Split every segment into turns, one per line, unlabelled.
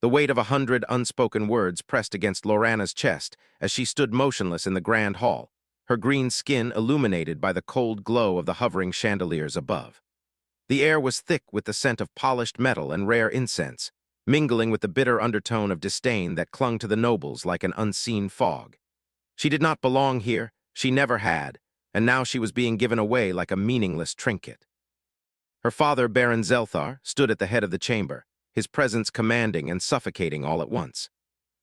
The weight of 100 unspoken words pressed against Lorana's chest as she stood motionless in the grand hall, her green skin illuminated by the cold glow of the hovering chandeliers above. The air was thick with the scent of polished metal and rare incense, mingling with the bitter undertone of disdain that clung to the nobles like an unseen fog. She did not belong here, she never had, and now she was being given away like a meaningless trinket. Her father, Baron Zelthar, stood at the head of the chamber, his presence commanding and suffocating all at once.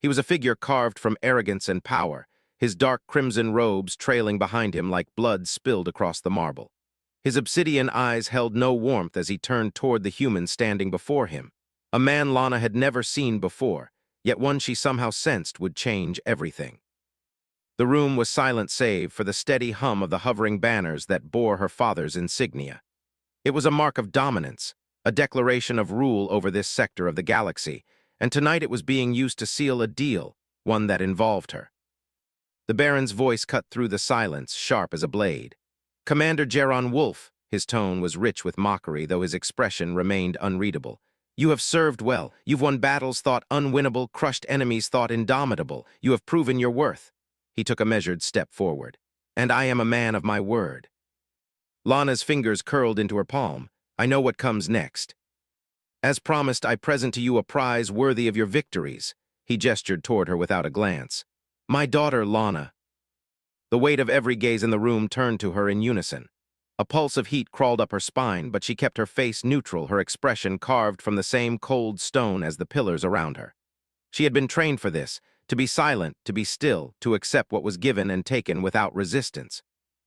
He was a figure carved from arrogance and power, his dark crimson robes trailing behind him like blood spilled across the marble. His obsidian eyes held no warmth as he turned toward the human standing before him, a man Lana had never seen before, yet one she somehow sensed would change everything. The room was silent save for the steady hum of the hovering banners that bore her father's insignia. It was a mark of dominance, a declaration of rule over this sector of the galaxy, and tonight it was being used to seal a deal, one that involved her. The Baron's voice cut through the silence, sharp as a blade. "Commander Geron Wolf," his tone was rich with mockery, though his expression remained unreadable. "You have served well. You've won battles thought unwinnable, crushed enemies thought indomitable. You have proven your worth." He took a measured step forward. "And I am a man of my word." Lana's fingers curled into her palm. "I know what comes next. As promised, I present to you a prize worthy of your victories." He gestured toward her without a glance. "My daughter, Lana." The weight of every gaze in the room turned to her in unison. A pulse of heat crawled up her spine, but she kept her face neutral, her expression carved from the same cold stone as the pillars around her. She had been trained for this, to be silent, to be still, to accept what was given and taken without resistance.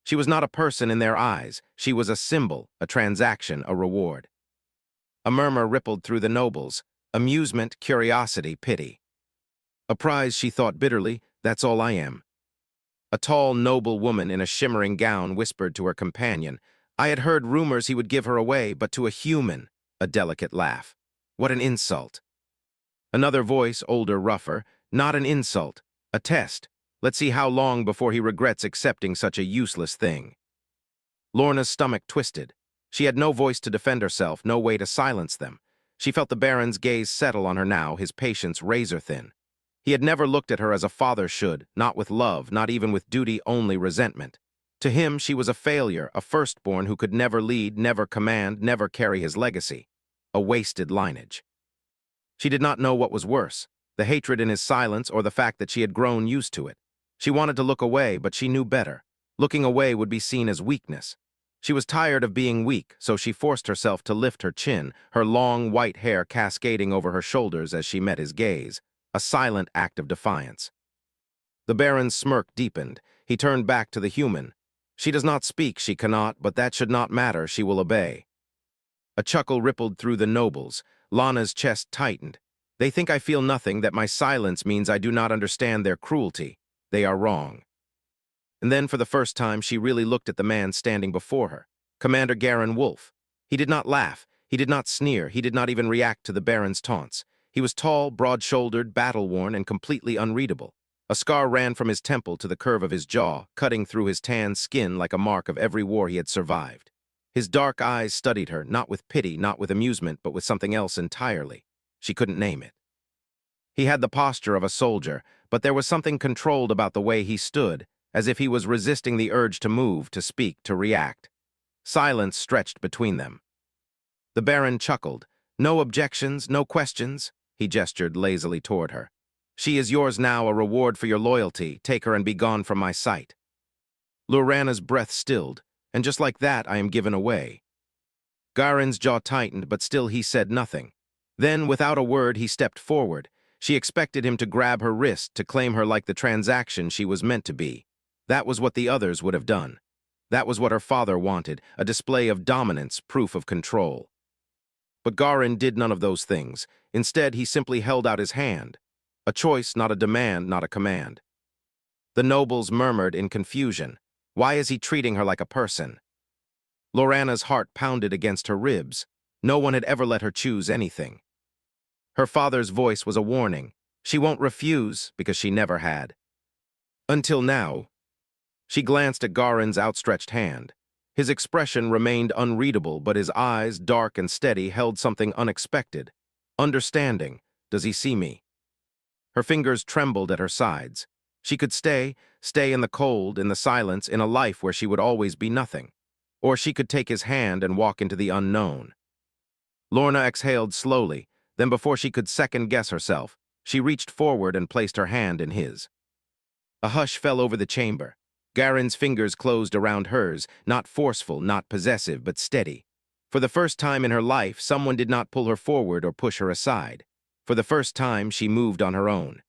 She was not a person in their eyes. She was a symbol, a transaction, a reward. A murmur rippled through the nobles. Amusement, curiosity, pity. "A prize," she thought bitterly. "That's all I am." A tall, noble woman in a shimmering gown whispered to her companion. "I had heard rumors he would give her away, but to a human." A delicate laugh. "What an insult." Another voice, older, rougher. "Not an insult. A test. Let's see how long before he regrets accepting such a useless thing." Lorna's stomach twisted. She had no voice to defend herself, no way to silence them. She felt the Baron's gaze settle on her now, his patience razor-thin. He had never looked at her as a father should, not with love, not even with duty-only resentment. To him, she was a failure, a firstborn who could never lead, never command, never carry his legacy. A wasted lineage. She did not know what was worse, the hatred in his silence or the fact that she had grown used to it. She wanted to look away, but she knew better. Looking away would be seen as weakness. She was tired of being weak, so she forced herself to lift her chin, her long white hair cascading over her shoulders as she met his gaze, a silent act of defiance. The Baron's smirk deepened. He turned back to the human. "She does not speak, she cannot, but that should not matter, she will obey." A chuckle rippled through the nobles. Lana's chest tightened. "They think I feel nothing, that my silence means I do not understand their cruelty. They are wrong." And then, for the first time, she really looked at the man standing before her, Commander Geron Wolf. He did not laugh, he did not sneer, he did not even react to the Baron's taunts. He was tall, broad-shouldered, battle-worn, and completely unreadable. A scar ran from his temple to the curve of his jaw, cutting through his tan skin like a mark of every war he had survived. His dark eyes studied her, not with pity, not with amusement, but with something else entirely. She couldn't name it. He had the posture of a soldier, but there was something controlled about the way he stood, as if he was resisting the urge to move, to speak, to react. Silence stretched between them. The Baron chuckled. "No objections, no questions." He gestured lazily toward her. "She is yours now, a reward for your loyalty. Take her and be gone from my sight." Lorana's breath stilled, and just like that I am given away. Garen's jaw tightened, but still he said nothing. Then, without a word, he stepped forward. She expected him to grab her wrist, to claim her like the transaction she was meant to be. That was what the others would have done. That was what her father wanted, a display of dominance, proof of control. But Garen did none of those things. Instead, he simply held out his hand. A choice, not a demand, not a command. The nobles murmured in confusion. Why is he treating her like a person? Lorana's heart pounded against her ribs. No one had ever let her choose anything. Her father's voice was a warning. She won't refuse, because she never had. Until now. She glanced at Garen's outstretched hand. His expression remained unreadable, but his eyes, dark and steady, held something unexpected. Understanding, Does he see me? Her fingers trembled at her sides. She could stay in the cold, in the silence, in a life where she would always be nothing. Or she could take his hand and walk into the unknown. Lorna exhaled slowly, then before she could second-guess herself, she reached forward and placed her hand in his. A hush fell over the chamber. Garen's fingers closed around hers, not forceful, not possessive, but steady. For the first time in her life, someone did not pull her forward or push her aside. For the first time, she moved on her own.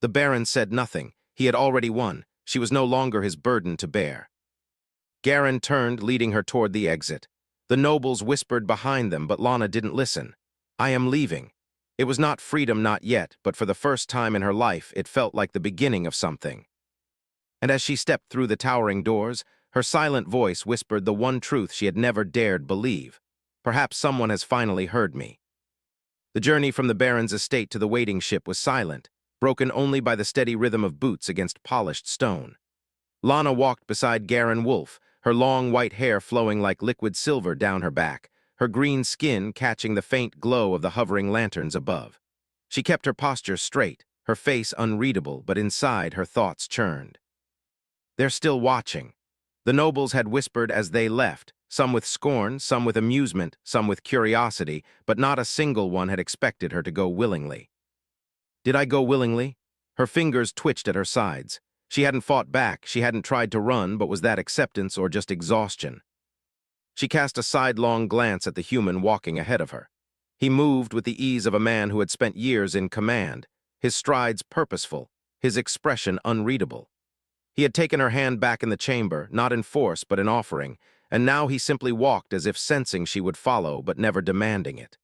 The Baron said nothing. He had already won. She was no longer his burden to bear. Garen turned, leading her toward the exit. The nobles whispered behind them, but Lana didn't listen. I am leaving. It was not freedom, not yet, but for the first time in her life, it felt like the beginning of something. And as she stepped through the towering doors, her silent voice whispered the one truth she had never dared believe. Perhaps someone has finally heard me. The journey from the Baron's estate to the waiting ship was silent, broken only by the steady rhythm of boots against polished stone. Lana walked beside Garen Wolf, her long white hair flowing like liquid silver down her back, her green skin catching the faint glow of the hovering lanterns above. She kept her posture straight, her face unreadable, but inside her thoughts churned. They're still watching. The nobles had whispered as they left, some with scorn, some with amusement, some with curiosity, but not a single one had expected her to go willingly. Did I go willingly? Her fingers twitched at her sides. She hadn't fought back, she hadn't tried to run, but was that acceptance or just exhaustion? She cast a sidelong glance at the human walking ahead of her. He moved with the ease of a man who had spent years in command, his strides purposeful, his expression unreadable. He had taken her hand back in the chamber, not in force but in offering, and now he simply walked as if sensing she would follow but never demanding it.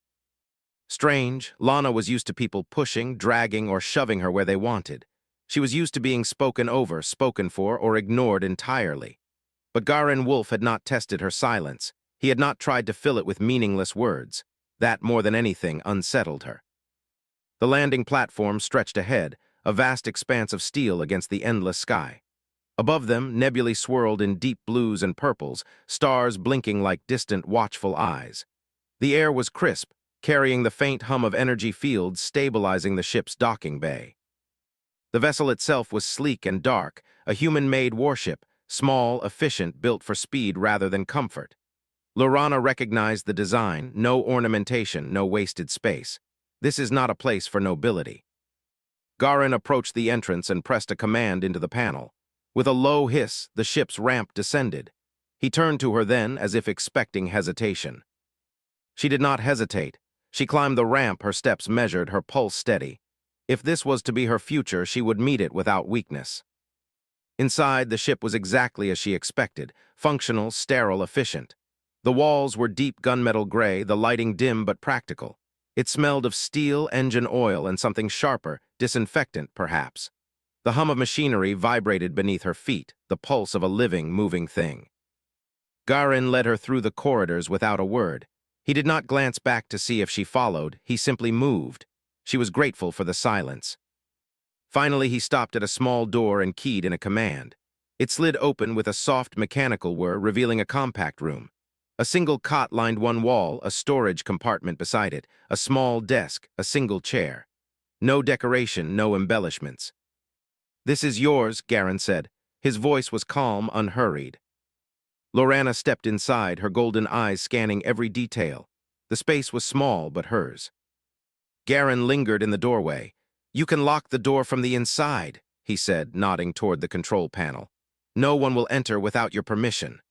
Strange, Lana was used to people pushing, dragging, or shoving her where they wanted. She was used to being spoken over, spoken for, or ignored entirely. But Garen Wolf had not tested her silence. He had not tried to fill it with meaningless words. That, more than anything, unsettled her. The landing platform stretched ahead, a vast expanse of steel against the endless sky. Above them, nebulae swirled in deep blues and purples, stars blinking like distant, watchful eyes. The air was crisp, carrying the faint hum of energy fields stabilizing the ship's docking bay. The vessel itself was sleek and dark, a human-made warship, small, efficient, built for speed rather than comfort. Lorana recognized the design, no ornamentation, no wasted space. This is not a place for nobility. Garen approached the entrance and pressed a command into the panel. With a low hiss, the ship's ramp descended. He turned to her then, as if expecting hesitation. She did not hesitate. She climbed the ramp, her steps measured, her pulse steady. If this was to be her future, she would meet it without weakness. Inside, the ship was exactly as she expected, functional, sterile, efficient. The walls were deep gunmetal gray, the lighting dim but practical. It smelled of steel, engine oil, and something sharper, disinfectant, perhaps. The hum of machinery vibrated beneath her feet, the pulse of a living, moving thing. Garen led her through the corridors without a word. He did not glance back to see if she followed, he simply moved. She was grateful for the silence. Finally, he stopped at a small door and keyed in a command. It slid open with a soft mechanical whir, revealing a compact room. A single cot lined one wall, a storage compartment beside it, a small desk, a single chair. No decoration, no embellishments. "This is yours," Garen said. His voice was calm, unhurried. Lorana stepped inside, her golden eyes scanning every detail. The space was small, but hers. Garen lingered in the doorway. "You can lock the door from the inside," he said, nodding toward the control panel. "No one will enter without your permission."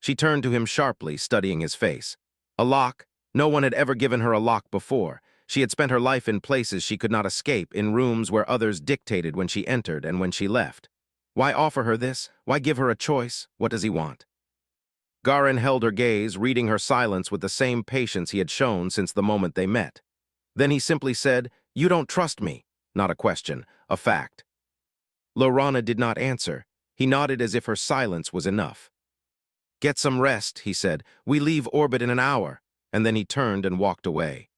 She turned to him sharply, studying his face. A lock? No one had ever given her a lock before. She had spent her life in places she could not escape, in rooms where others dictated when she entered and when she left. Why offer her this? Why give her a choice? What does he want? Garen held her gaze, reading her silence with the same patience he had shown since the moment they met. Then he simply said, "You don't trust me." Not a question, a fact. Lorana did not answer. He nodded as if her silence was enough. "Get some rest," he said. "We leave orbit in an hour." And then he turned and walked away.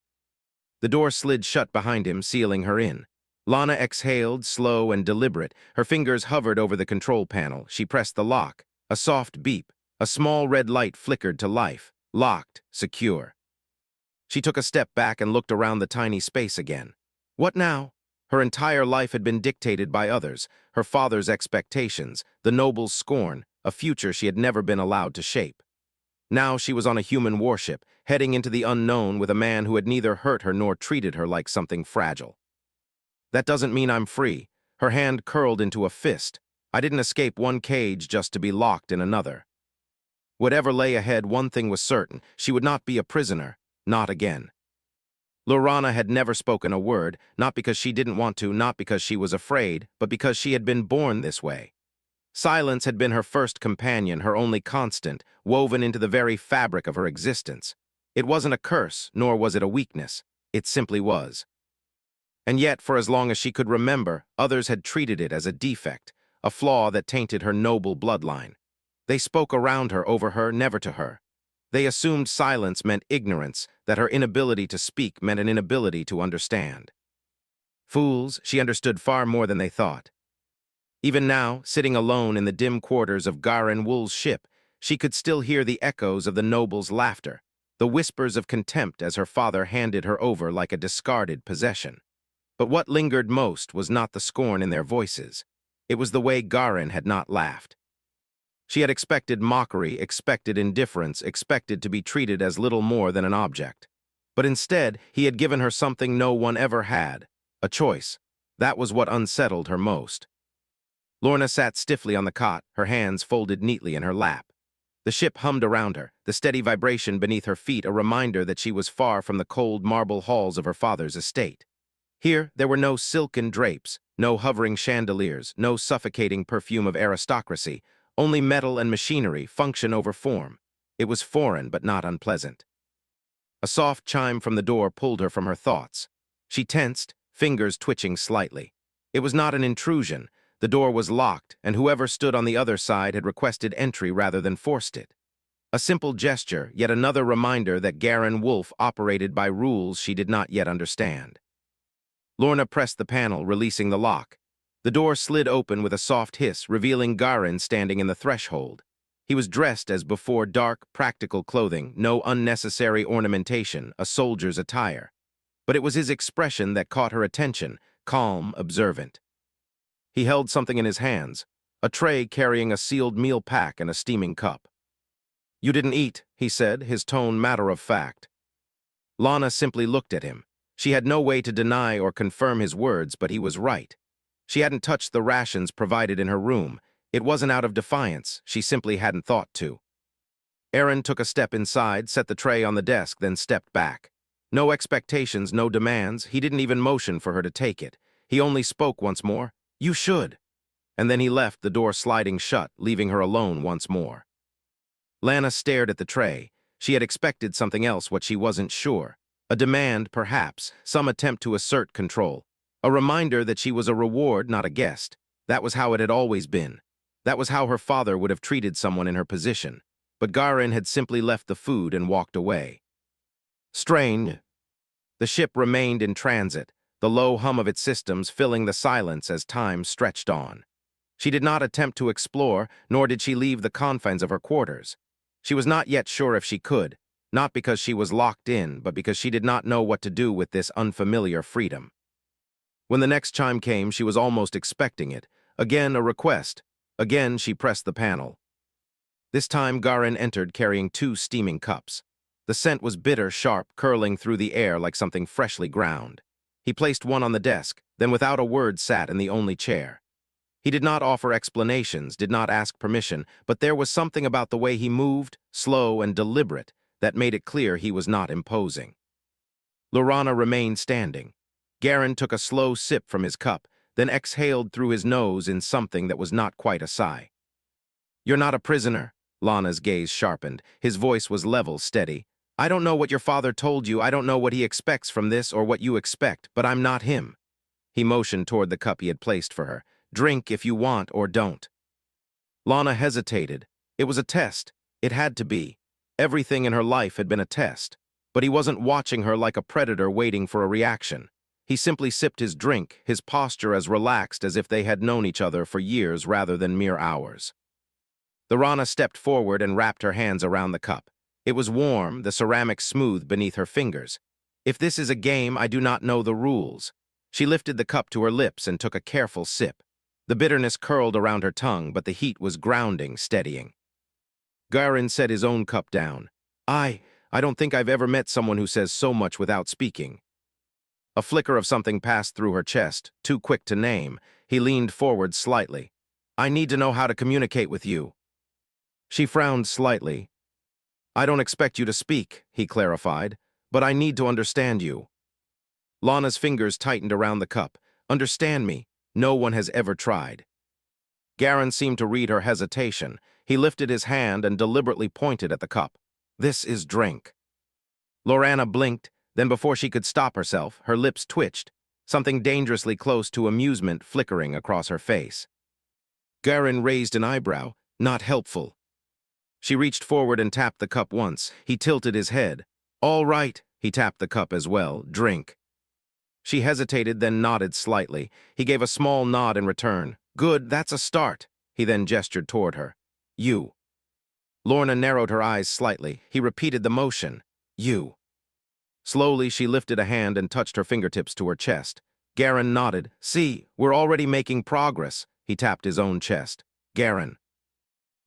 The door slid shut behind him, sealing her in. Lana exhaled, slow and deliberate. Her fingers hovered over the control panel. She pressed the lock. A soft beep. A small red light flickered to life. Locked, secure. She took a step back and looked around the tiny space again. What now? Her entire life had been dictated by others, her father's expectations, the noble's scorn, a future she had never been allowed to shape. Now she was on a human warship, heading into the unknown with a man who had neither hurt her nor treated her like something fragile. That doesn't mean I'm free. Her hand curled into a fist. I didn't escape one cage just to be locked in another. Whatever lay ahead, one thing was certain. She would not be a prisoner. Not again. Lorana had never spoken a word, not because she didn't want to, not because she was afraid, but because she had been born this way. Silence had been her first companion, her only constant, woven into the very fabric of her existence. It wasn't a curse, nor was it a weakness. It simply was. And yet, for as long as she could remember, others had treated it as a defect, a flaw that tainted her noble bloodline. They spoke around her, over her, never to her. They assumed silence meant ignorance, that her inability to speak meant an inability to understand. Fools, she understood far more than they thought. Even now, sitting alone in the dim quarters of Garin Wool's ship, she could still hear the echoes of the noble's laughter, the whispers of contempt as her father handed her over like a discarded possession. But what lingered most was not the scorn in their voices. It was the way Garin had not laughed. She had expected mockery, expected indifference, expected to be treated as little more than an object. But instead, he had given her something no one ever had, a choice. That was what unsettled her most. Lorna sat stiffly on the cot, her hands folded neatly in her lap. The ship hummed around her, the steady vibration beneath her feet a reminder that she was far from the cold marble halls of her father's estate. Here, there were no silken drapes, no hovering chandeliers, no suffocating perfume of aristocracy, only metal and machinery, function over form. It was foreign but not unpleasant. A soft chime from the door pulled her from her thoughts. She tensed, fingers twitching slightly. It was not an intrusion. The door was locked, and whoever stood on the other side had requested entry rather than forced it. A simple gesture, yet another reminder that Garin Wolf operated by rules she did not yet understand. Lorna pressed the panel, releasing the lock. The door slid open with a soft hiss, revealing Garin standing in the threshold. He was dressed as before, dark, practical clothing, no unnecessary ornamentation, a soldier's attire. But it was his expression that caught her attention, calm, observant. He held something in his hands, a tray carrying a sealed meal pack and a steaming cup. "You didn't eat," he said, his tone matter of fact. Lana simply looked at him. She had no way to deny or confirm his words, but he was right. She hadn't touched the rations provided in her room. It wasn't out of defiance, she simply hadn't thought to. Aaron took a step inside, set the tray on the desk, then stepped back. No expectations, no demands, he didn't even motion for her to take it. He only spoke once more, "You should." And then he left, the door sliding shut, leaving her alone once more. Lana stared at the tray. She had expected something else, what she wasn't sure. A demand, perhaps, some attempt to assert control. A reminder that she was a reward, not a guest. That was how it had always been. That was how her father would have treated someone in her position. But Garin had simply left the food and walked away. Strange. The ship remained in transit, the low hum of its systems filling the silence as time stretched on. She did not attempt to explore, nor did she leave the confines of her quarters. She was not yet sure if she could. Not because she was locked in, but because she did not know what to do with this unfamiliar freedom. When the next chime came, she was almost expecting it. Again, a request. Again, she pressed the panel. This time, Garin entered carrying 2 steaming cups. The scent was bitter, sharp, curling through the air like something freshly ground. He placed one on the desk, then without a word sat in the only chair. He did not offer explanations, did not ask permission, but there was something about the way he moved, slow and deliberate, that made it clear he was not imposing. Lorana remained standing. Garin took a slow sip from his cup, then exhaled through his nose in something that was not quite a sigh. "You're not a prisoner." Lana's gaze sharpened. His voice was level, steady. "I don't know what your father told you, I don't know what he expects from this or what you expect, but I'm not him." He motioned toward the cup he had placed for her. "Drink if you want or don't." Lana hesitated. It was a test. It had to be. Everything in her life had been a test. But he wasn't watching her like a predator waiting for a reaction. He simply sipped his drink, his posture as relaxed as if they had known each other for years rather than mere hours. The Rana stepped forward and wrapped her hands around the cup. It was warm, the ceramic smooth beneath her fingers. If this is a game, I do not know the rules. She lifted the cup to her lips and took a careful sip. The bitterness curled around her tongue, but the heat was grounding, steadying. Garin set his own cup down. I don't think I've ever met someone who says so much without speaking. A flicker of something passed through her chest, too quick to name. He leaned forward slightly. I need to know how to communicate with you. She frowned slightly. I don't expect you to speak, he clarified, but I need to understand you. Lana's fingers tightened around the cup. Understand me. No one has ever tried. Garin seemed to read her hesitation. He lifted his hand and deliberately pointed at the cup. This is drink. Lorana blinked, then before she could stop herself, her lips twitched, something dangerously close to amusement flickering across her face. Garin raised an eyebrow, not helpful. She reached forward and tapped the cup once. He tilted his head. All right, he tapped the cup as well. Drink. She hesitated, then nodded slightly. He gave a small nod in return. Good, that's a start. He then gestured toward her. You. Lorna narrowed her eyes slightly. He repeated the motion. You. Slowly, she lifted a hand and touched her fingertips to her chest. Garin nodded. See, we're already making progress. He tapped his own chest. Garin.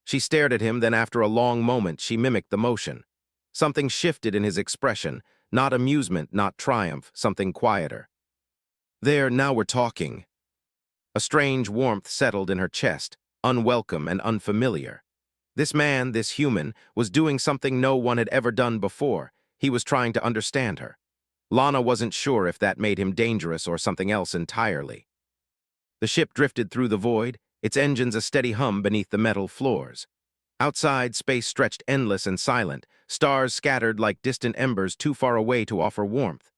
She stared at him, then after a long moment, she mimicked the motion. Something shifted in his expression. Not amusement, not triumph, something quieter. There, now we're talking. A strange warmth settled in her chest, unwelcome and unfamiliar. This man, this human, was doing something no one had ever done before. He was trying to understand her. Lana wasn't sure if that made him dangerous or something else entirely. The ship drifted through the void, its engines a steady hum beneath the metal floors. Outside, space stretched endless and silent, stars scattered like distant embers too far away to offer warmth.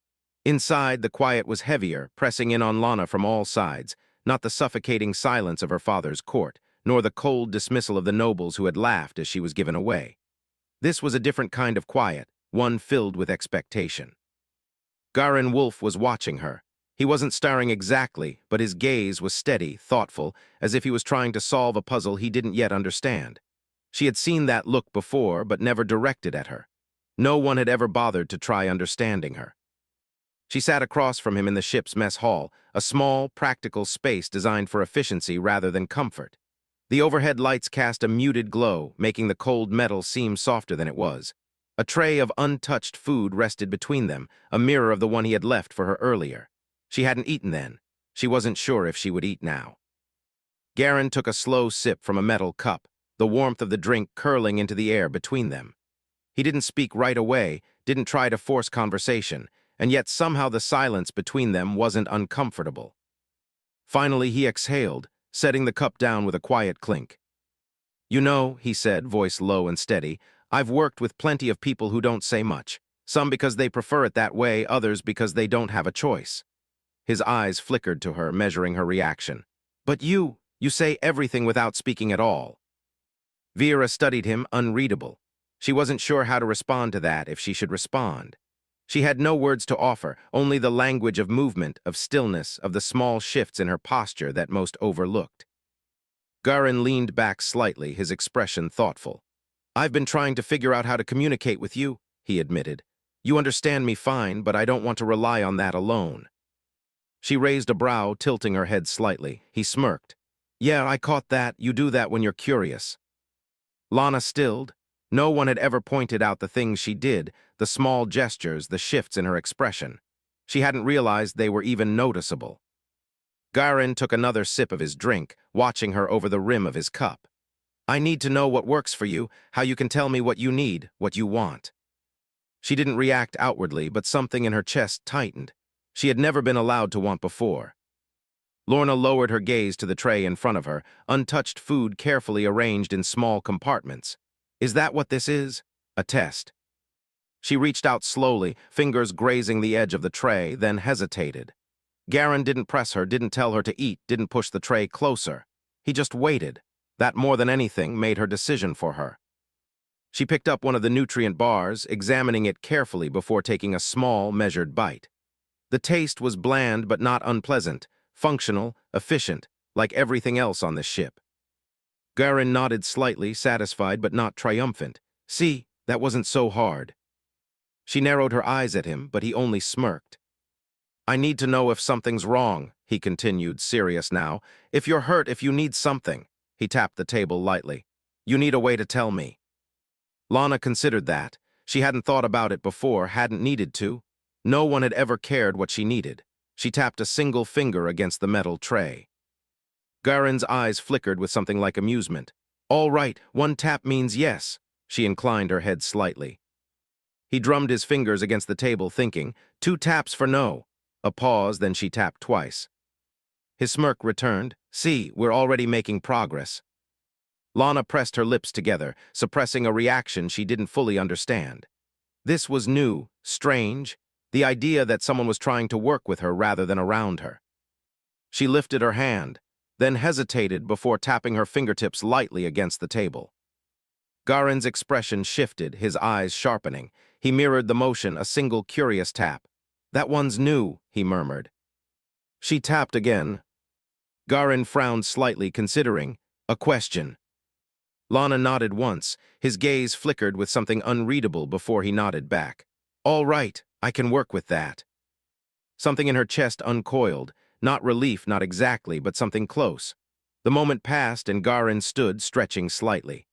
Inside, the quiet was heavier, pressing in on Lana from all sides, not the suffocating silence of her father's court, nor the cold dismissal of the nobles who had laughed as she was given away. This was a different kind of quiet, one filled with expectation. Garin Wolf was watching her. He wasn't staring exactly, but his gaze was steady, thoughtful, as if he was trying to solve a puzzle he didn't yet understand. She had seen that look before, but never directed at her. No one had ever bothered to try understanding her. She sat across from him in the ship's mess hall, a small, practical space designed for efficiency rather than comfort. The overhead lights cast a muted glow, making the cold metal seem softer than it was. A tray of untouched food rested between them, a mirror of the one he had left for her earlier. She hadn't eaten then. She wasn't sure if she would eat now. Garin took a slow sip from a metal cup, the warmth of the drink curling into the air between them. He didn't speak right away, didn't try to force conversation, and yet somehow the silence between them wasn't uncomfortable. Finally, he exhaled, setting the cup down with a quiet clink. You know, he said, voice low and steady, I've worked with plenty of people who don't say much, some because they prefer it that way, others because they don't have a choice. His eyes flickered to her, measuring her reaction. But you say everything without speaking at all. Vera studied him, unreadable. She wasn't sure how to respond to that, if she should respond. She had no words to offer, only the language of movement, of stillness, of the small shifts in her posture that most overlooked. Garin leaned back slightly, his expression thoughtful. I've been trying to figure out how to communicate with you, he admitted. You understand me fine, but I don't want to rely on that alone. She raised a brow, tilting her head slightly. He smirked. Yeah, I caught that. You do that when you're curious. Lana stilled. No one had ever pointed out the things she did, the small gestures, the shifts in her expression. She hadn't realized they were even noticeable. Garin took another sip of his drink, watching her over the rim of his cup. I need to know what works for you, how you can tell me what you need, what you want. She didn't react outwardly, but something in her chest tightened. She had never been allowed to want before. Lorna lowered her gaze to the tray in front of her, untouched food carefully arranged in small compartments. Is that what this is? A test. She reached out slowly, fingers grazing the edge of the tray, then hesitated. Garin didn't press her, didn't tell her to eat, didn't push the tray closer. He just waited. That, more than anything, made her decision for her. She picked up one of the nutrient bars, examining it carefully before taking a small, measured bite. The taste was bland but not unpleasant, functional, efficient, like everything else on the ship. Garin nodded slightly, satisfied but not triumphant. See, That wasn't so hard. She narrowed her eyes at him, but he only smirked. I need to know if something's wrong, he continued, serious now. If you're hurt, if you need something. He tapped the table lightly. You need a way to tell me. Lana considered that. She hadn't thought about it before, hadn't needed to. No one had ever cared what she needed. She tapped a single finger against the metal tray. Garen's eyes flickered with something like amusement. All right, one tap means yes. She inclined her head slightly. He drummed his fingers against the table, thinking, 2 taps for no. A pause, then she tapped twice. His smirk returned. See, we're already making progress. Lana pressed her lips together, suppressing a reaction she didn't fully understand. This was new, strange, the idea that someone was trying to work with her rather than around her. She lifted her hand, then hesitated before tapping her fingertips lightly against the table. Garen's expression shifted, his eyes sharpening. He mirrored the motion, a single curious tap. That one's new, he murmured. She tapped again. Garen frowned slightly, considering a question. Lana nodded once. His gaze flickered with something unreadable before he nodded back. All right, I can work with that. Something in her chest uncoiled. Not relief, not exactly, but something close. The moment passed and Garen stood, stretching slightly.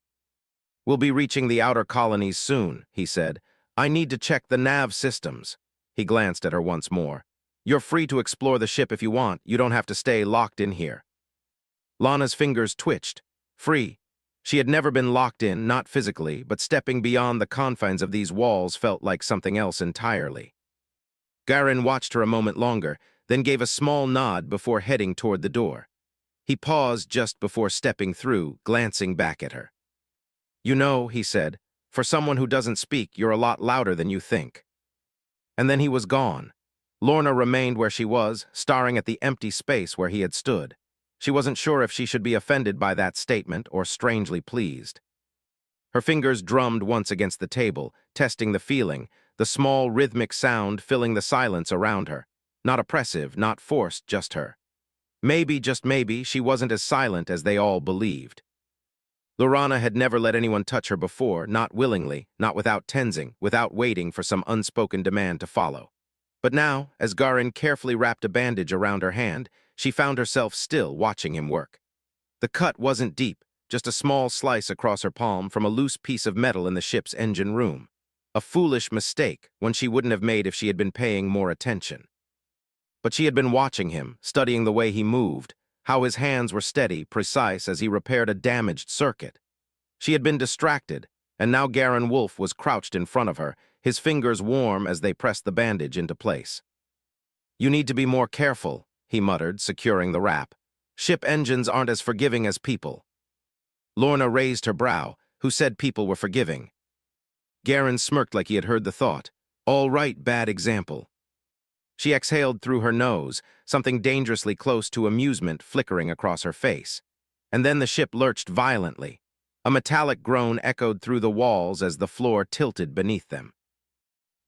We'll be reaching the outer colonies soon, he said. I need to check the nav systems. He glanced at her once more. You're free to explore the ship if you want. You don't have to stay locked in here. Lana's fingers twitched. Free. She had never been locked in, not physically, but stepping beyond the confines of these walls felt like something else entirely. Garen watched her a moment longer, then gave a small nod before heading toward the door. He paused just before stepping through, glancing back at her. You know, he said, for someone who doesn't speak, you're a lot louder than you think. And then he was gone. Lorna remained where she was, staring at the empty space where he had stood. She wasn't sure if she should be offended by that statement or strangely pleased. Her fingers drummed once against the table, testing the feeling, the small rhythmic sound filling the silence around her. Not oppressive, not forced, just her. Maybe, just maybe, she wasn't as silent as they all believed. Lorana had never let anyone touch her before, not willingly, not without tensing, without waiting for some unspoken demand to follow. But now, as Garen carefully wrapped a bandage around her hand, she found herself still watching him work. The cut wasn't deep, just a small slice across her palm from a loose piece of metal in the ship's engine room. A foolish mistake, one she wouldn't have made if she had been paying more attention. But she had been watching him, studying the way he moved, how his hands were steady, precise as he repaired a damaged circuit. She had been distracted, and now Garen Wolfe was crouched in front of her, his fingers warm as they pressed the bandage into place. You need to be more careful, he muttered, securing the wrap. Ship engines aren't as forgiving as people. Lorna raised her brow. Who said people were forgiving? Garen smirked like he had heard the thought. All right, bad example. She exhaled through her nose, something dangerously close to amusement flickering across her face. And then the ship lurched violently. A metallic groan echoed through the walls as the floor tilted beneath them.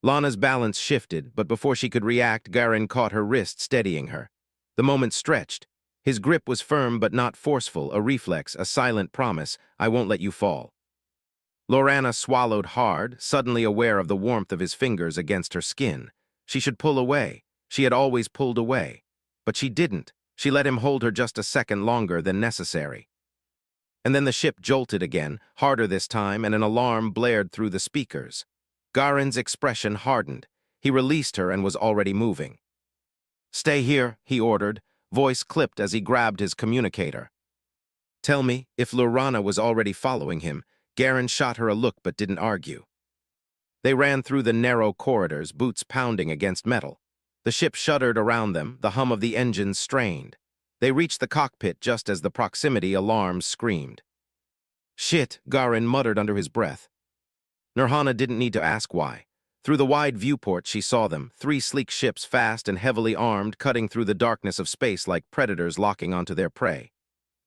Lana's balance shifted, but before she could react, Garen caught her wrist, steadying her. The moment stretched. His grip was firm but not forceful, a reflex, a silent promise, I won't let you fall. Lorana swallowed hard, suddenly aware of the warmth of his fingers against her skin. She should pull away. She had always pulled away. But she didn't. She let him hold her just a second longer than necessary. And then the ship jolted again, harder this time, and an alarm blared through the speakers. Garen's expression hardened. He released her and was already moving. Stay here, he ordered, voice clipped as he grabbed his communicator. Tell me, if Lorana was already following him, Garen shot her a look but didn't argue. They ran through the narrow corridors, boots pounding against metal. The ship shuddered around them, the hum of the engines strained. They reached the cockpit just as the proximity alarms screamed. Shit, Garen muttered under his breath. Nirhana didn't need to ask why. Through the wide viewport she saw them, 3 sleek ships fast and heavily armed, cutting through the darkness of space like predators locking onto their prey.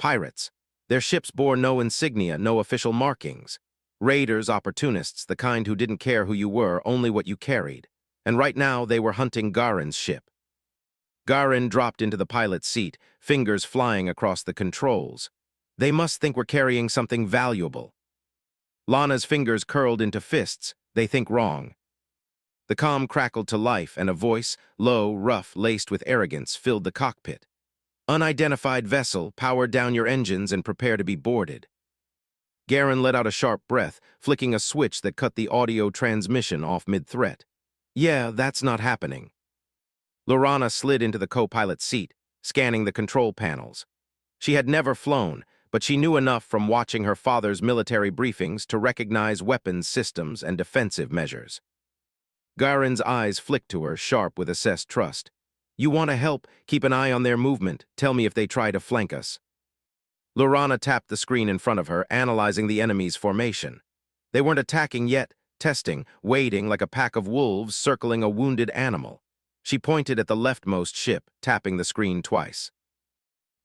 Pirates. Their ships bore no insignia, no official markings. Raiders, opportunists, the kind who didn't care who you were, only what you carried. And right now they were hunting Garen's ship. Garen dropped into the pilot's seat, fingers flying across the controls. They must think we're carrying something valuable. Lana's fingers curled into fists. They think wrong. The comm crackled to life, and a voice, low, rough, laced with arrogance, filled the cockpit. Unidentified vessel, power down your engines and prepare to be boarded. Garen let out a sharp breath, flicking a switch that cut the audio transmission off mid-threat. Yeah, that's not happening. Lorana slid into the co-pilot's seat, scanning the control panels. She had never flown, but she knew enough from watching her father's military briefings to recognize weapons systems and defensive measures. Garen's eyes flicked to her, sharp with assessed trust. You want to help? Keep an eye on their movement. Tell me if they try to flank us. Lorana tapped the screen in front of her, analyzing the enemy's formation. They weren't attacking yet, testing, waiting like a pack of wolves circling a wounded animal. She pointed at the leftmost ship, tapping the screen twice.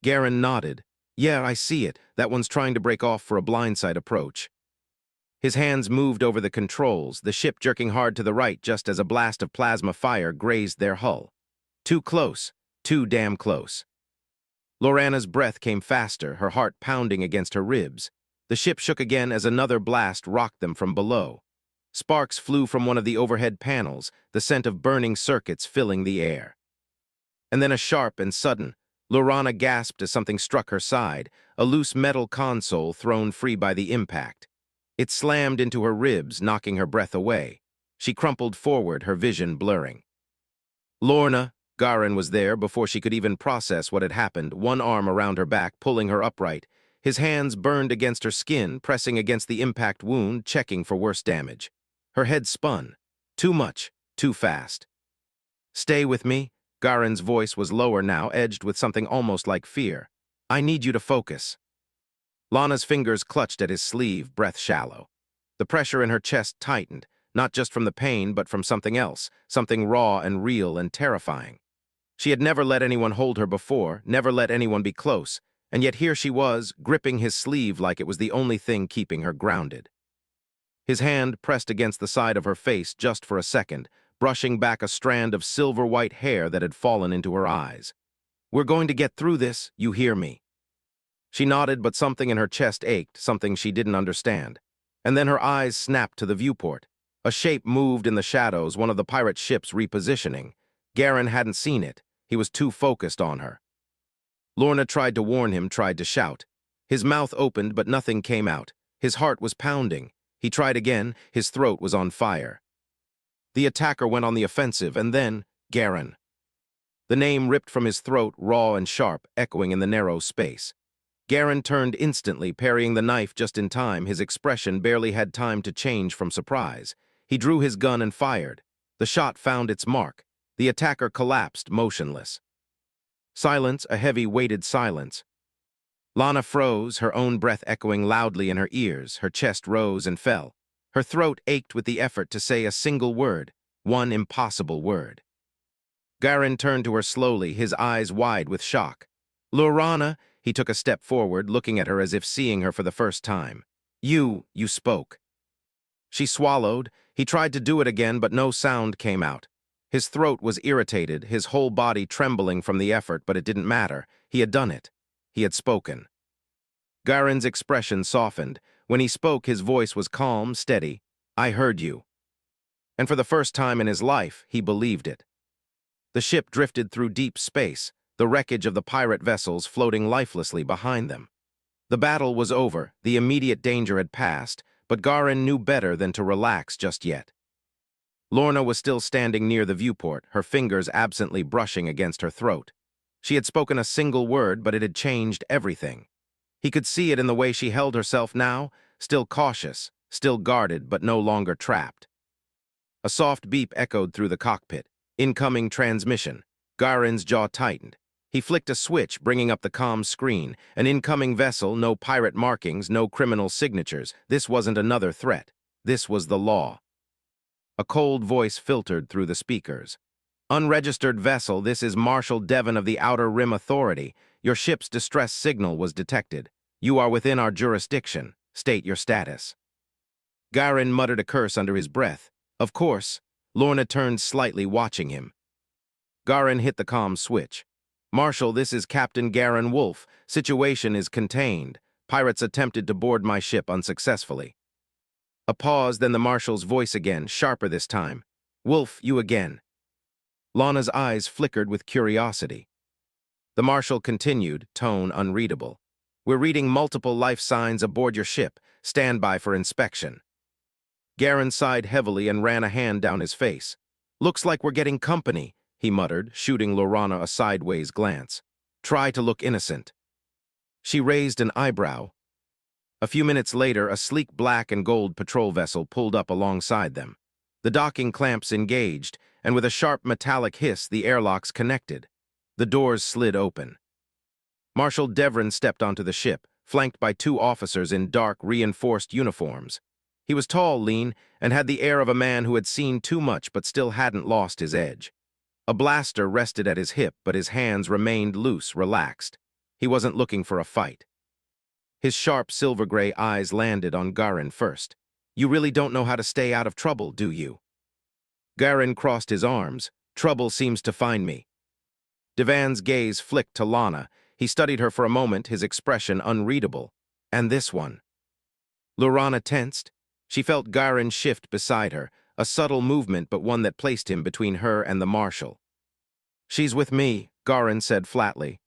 Garen nodded. Yeah, I see it. That one's trying to break off for a blindside approach. His hands moved over the controls, the ship jerking hard to the right just as a blast of plasma fire grazed their hull. Too close. Too damn close. Lorana's breath came faster, her heart pounding against her ribs. The ship shook again as another blast rocked them from below. Sparks flew from one of the overhead panels, the scent of burning circuits filling the air. And then a sharp and sudden, Lorana gasped as something struck her side, a loose metal console thrown free by the impact. It slammed into her ribs, knocking her breath away. She crumpled forward, her vision blurring. Lorna, Garen was there before she could even process what had happened, one arm around her back, pulling her upright. His hands burned against her skin, pressing against the impact wound, checking for worse damage. Her head spun. Too much, too fast. Stay with me. Garen's voice was lower now, edged with something almost like fear. I need you to focus. Lana's fingers clutched at his sleeve, breath shallow. The pressure in her chest tightened, not just from the pain, but from something else, something raw and real and terrifying. She had never let anyone hold her before, never let anyone be close, and yet here she was, gripping his sleeve like it was the only thing keeping her grounded. His hand pressed against the side of her face just for a second, brushing back a strand of silver-white hair that had fallen into her eyes. We're going to get through this, you hear me? She nodded, but something in her chest ached, something she didn't understand. And then her eyes snapped to the viewport. A shape moved in the shadows, one of the pirate ships repositioning. Garen hadn't seen it. He was too focused on her. Lorna tried to warn him, tried to shout. His mouth opened, but nothing came out. His heart was pounding. He tried again. His throat was on fire. The attacker went on the offensive, and then, Garen. The name ripped from his throat, raw and sharp, echoing in the narrow space. Garen turned instantly, parrying the knife just in time. His expression barely had time to change from surprise. He drew his gun and fired. The shot found its mark. The attacker collapsed, motionless. Silence, a heavy, weighted silence. Lana froze, her own breath echoing loudly in her ears. Her chest rose and fell. Her throat ached with the effort to say a single word, one impossible word. Garen turned to her slowly, his eyes wide with shock. Lorana, he took a step forward, looking at her as if seeing her for the first time. You spoke. She swallowed. He tried to do it again, but no sound came out. His throat was irritated, his whole body trembling from the effort, but it didn't matter. He had done it. He had spoken. Garen's expression softened. When he spoke, his voice was calm, steady. I heard you. And for the first time in his life, he believed it. The ship drifted through deep space, the wreckage of the pirate vessels floating lifelessly behind them. The battle was over, the immediate danger had passed, but Garen knew better than to relax just yet. Lorna was still standing near the viewport, her fingers absently brushing against her throat. She had spoken a single word, but it had changed everything. He could see it in the way she held herself now, still cautious, still guarded, but no longer trapped. A soft beep echoed through the cockpit. Incoming transmission. Garen's jaw tightened. He flicked a switch, bringing up the comm screen. An incoming vessel, no pirate markings, no criminal signatures. This wasn't another threat. This was the law. A cold voice filtered through the speakers. Unregistered vessel, this is Marshal Devon of the Outer Rim Authority. Your ship's distress signal was detected. You are within our jurisdiction. State your status. Garen muttered a curse under his breath. Of course. Lorna turned slightly, watching him. Garen hit the comm switch. Marshal, this is Captain Garen Wolf. Situation is contained. Pirates attempted to board my ship unsuccessfully. A pause, then the marshal's voice again, sharper this time. "Wolf, you again." Lana's eyes flickered with curiosity. The marshal continued, tone unreadable. "We're reading multiple life signs aboard your ship. Stand by for inspection." Garen sighed heavily and ran a hand down his face. "Looks like we're getting company," he muttered, shooting Lorana a sideways glance. "Try to look innocent." She raised an eyebrow. A few minutes later, a sleek black and gold patrol vessel pulled up alongside them. The docking clamps engaged, and with a sharp metallic hiss, the airlocks connected. The doors slid open. Marshal Devrin stepped onto the ship, flanked by two officers in dark, reinforced uniforms. He was tall, lean, and had the air of a man who had seen too much but still hadn't lost his edge. A blaster rested at his hip, but his hands remained loose, relaxed. He wasn't looking for a fight. His sharp, silver-gray eyes landed on Garen first. "You really don't know how to stay out of trouble, do you?" Garen crossed his arms. "Trouble seems to find me." Devan's gaze flicked to Lana. He studied her for a moment, his expression unreadable. "And this one?" Lorana tensed. She felt Garen shift beside her, a subtle movement but one that placed him between her and the marshal. "She's with me," Garen said flatly.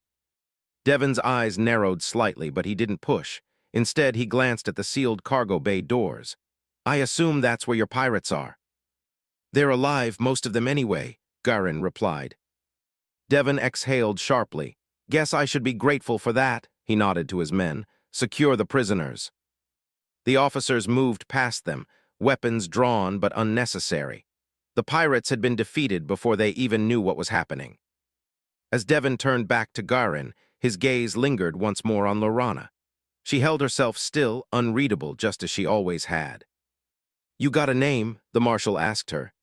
Devon's eyes narrowed slightly, but he didn't push. Instead, he glanced at the sealed cargo bay doors. "I assume that's where your pirates are." "They're alive, most of them anyway," Garen replied. Devon exhaled sharply. "Guess I should be grateful for that," he nodded to his men. "Secure the prisoners." The officers moved past them, weapons drawn but unnecessary. The pirates had been defeated before they even knew what was happening. As Devon turned back to Garen, his gaze lingered once more on Lorana. She held herself still, unreadable, just as she always had. "You got a name?" the marshal asked her.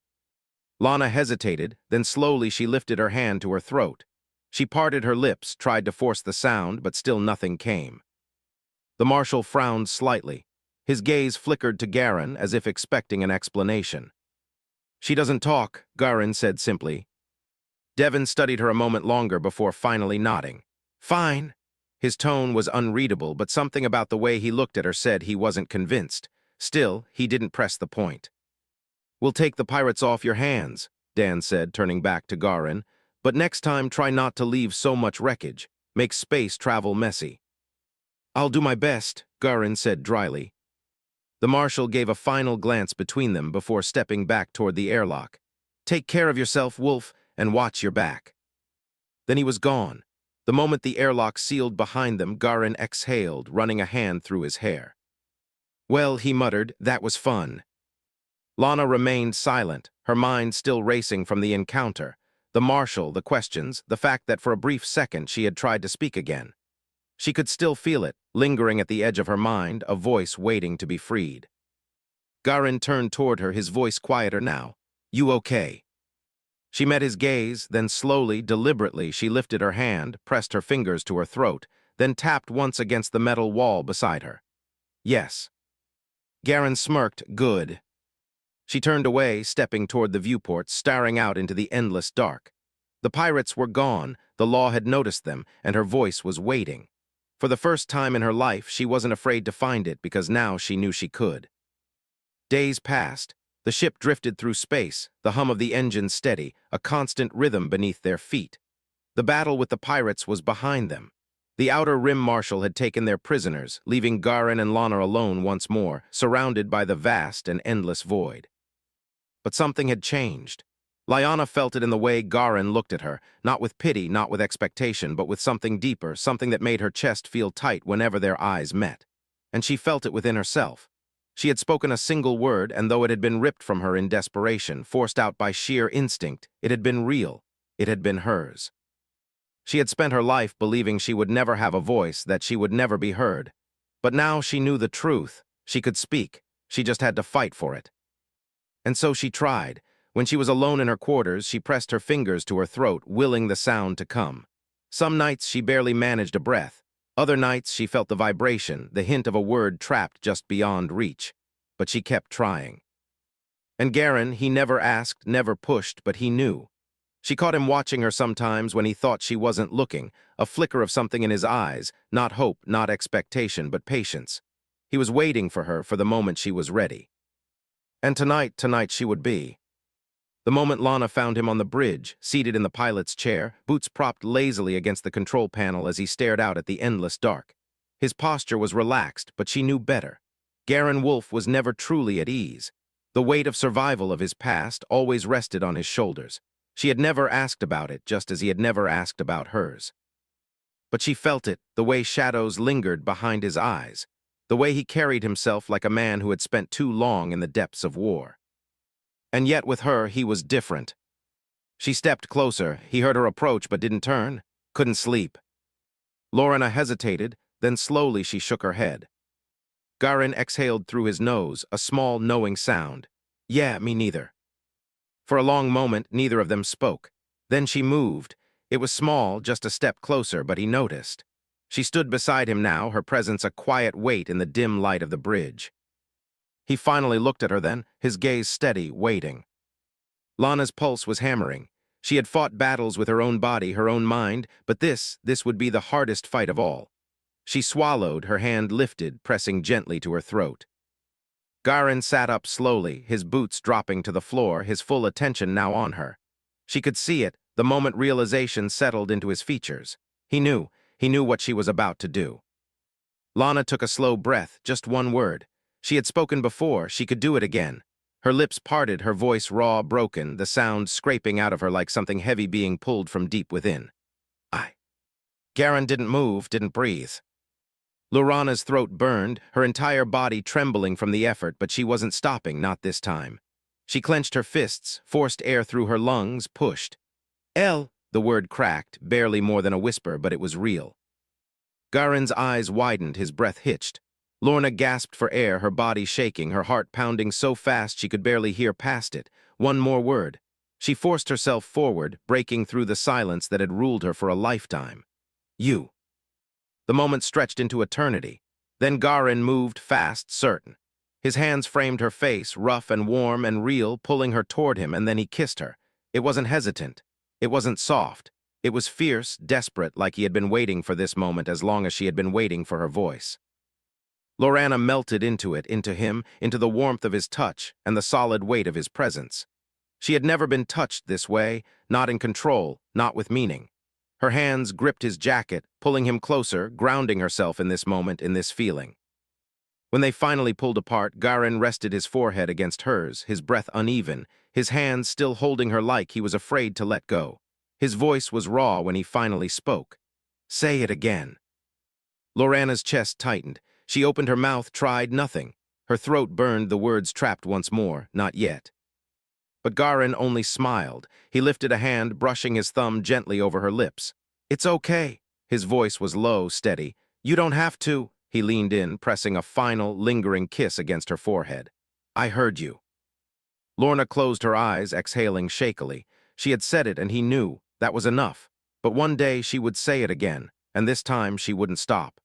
Lana hesitated, then slowly she lifted her hand to her throat. She parted her lips, tried to force the sound, but still nothing came. The marshal frowned slightly. His gaze flickered to Garen, as if expecting an explanation. "She doesn't talk," Garen said simply. Devon studied her a moment longer before finally nodding. "Fine." His tone was unreadable, but something about the way he looked at her said he wasn't convinced. Still, he didn't press the point. "We'll take the pirates off your hands," Dan said, turning back to Garen. "But next time try not to leave so much wreckage. Make space travel messy." "I'll do my best," Garen said dryly. The marshal gave a final glance between them before stepping back toward the airlock. "Take care of yourself, Wolf, and watch your back." Then he was gone. The moment the airlock sealed behind them, Garen exhaled, running a hand through his hair. "Well," he muttered, "that was fun." Lana remained silent, her mind still racing from the encounter. The marshal, the questions, the fact that for a brief second she had tried to speak again. She could still feel it, lingering at the edge of her mind, a voice waiting to be freed. Garen turned toward her, his voice quieter now. "You okay?" She met his gaze, then slowly, deliberately, she lifted her hand, pressed her fingers to her throat, then tapped once against the metal wall beside her. "Yes." Garen smirked. "Good." She turned away, stepping toward the viewport, staring out into the endless dark. The pirates were gone, the law had noticed them, and her voice was waiting. For the first time in her life, she wasn't afraid to find it because now she knew she could. Days passed. The ship drifted through space, the hum of the engine steady, a constant rhythm beneath their feet. The battle with the pirates was behind them. The Outer Rim Marshal had taken their prisoners, leaving Garen and Lana alone once more, surrounded by the vast and endless void. But something had changed. Lyanna felt it in the way Garen looked at her, not with pity, not with expectation, but with something deeper, something that made her chest feel tight whenever their eyes met. And she felt it within herself. She had spoken a single word, and though it had been ripped from her in desperation, forced out by sheer instinct, it had been real. It had been hers. She had spent her life believing she would never have a voice, that she would never be heard. But now she knew the truth. She could speak. She just had to fight for it. And so she tried. When she was alone in her quarters, she pressed her fingers to her throat, willing the sound to come. Some nights she barely managed a breath. Other nights she felt the vibration, the hint of a word trapped just beyond reach. But she kept trying. And Garen, he never asked, never pushed, but he knew. She caught him watching her sometimes when he thought she wasn't looking, a flicker of something in his eyes, not hope, not expectation, but patience. He was waiting for her for the moment she was ready. And tonight she would be. The moment Lana found him on the bridge, seated in the pilot's chair, boots propped lazily against the control panel as he stared out at the endless dark. His posture was relaxed, but she knew better. Garen Wolfe was never truly at ease. The weight of survival of his past always rested on his shoulders. She had never asked about it, just as he had never asked about hers. But she felt it, the way shadows lingered behind his eyes, the way he carried himself like a man who had spent too long in the depths of war. And yet with her, he was different. She stepped closer. He heard her approach but didn't turn. Couldn't sleep. Lorna hesitated, then slowly she shook her head. Garen exhaled through his nose, a small, knowing sound. Yeah, me neither. For a long moment, neither of them spoke. Then she moved. It was small, just a step closer, but he noticed. She stood beside him now, her presence a quiet weight in the dim light of the bridge. He finally looked at her then, his gaze steady, waiting. Lana's pulse was hammering. She had fought battles with her own body, her own mind, but this would be the hardest fight of all. She swallowed, her hand lifted, pressing gently to her throat. Garen sat up slowly, his boots dropping to the floor, his full attention now on her. She could see it, the moment realization settled into his features. He knew what she was about to do. Lana took a slow breath, just one word. She had spoken before, she could do it again. Her lips parted, her voice raw, broken, the sound scraping out of her like something heavy being pulled from deep within. I. Garen didn't move, didn't breathe. Lorana's throat burned, her entire body trembling from the effort, but she wasn't stopping, not this time. She clenched her fists, forced air through her lungs, pushed. "El," the word cracked, barely more than a whisper, but it was real. Garen's eyes widened, his breath hitched. Lorna gasped for air, her body shaking, her heart pounding so fast she could barely hear past it. One more word. She forced herself forward, breaking through the silence that had ruled her for a lifetime. "You." The moment stretched into eternity. Then Garen moved fast, certain. His hands framed her face, rough and warm and real, pulling her toward him, and then he kissed her. It wasn't hesitant. It wasn't soft. It was fierce, desperate, like he had been waiting for this moment as long as she had been waiting for her voice. Lorana melted into it, into him, into the warmth of his touch and the solid weight of his presence. She had never been touched this way, not in control, not with meaning. Her hands gripped his jacket, pulling him closer, grounding herself in this moment, in this feeling. When they finally pulled apart, Garen rested his forehead against hers, his breath uneven, his hands still holding her like he was afraid to let go. His voice was raw when he finally spoke. "Say it again." Lorana's chest tightened. She opened her mouth, tried nothing. Her throat burned, the words trapped once more, "Not yet." But Garen only smiled. He lifted a hand, brushing his thumb gently over her lips. "It's okay." His voice was low, steady. "You don't have to." He leaned in, pressing a final, lingering kiss against her forehead. "I heard you." Lorna closed her eyes, exhaling shakily. She had said it, and he knew. That was enough. But one day she would say it again, and this time she wouldn't stop.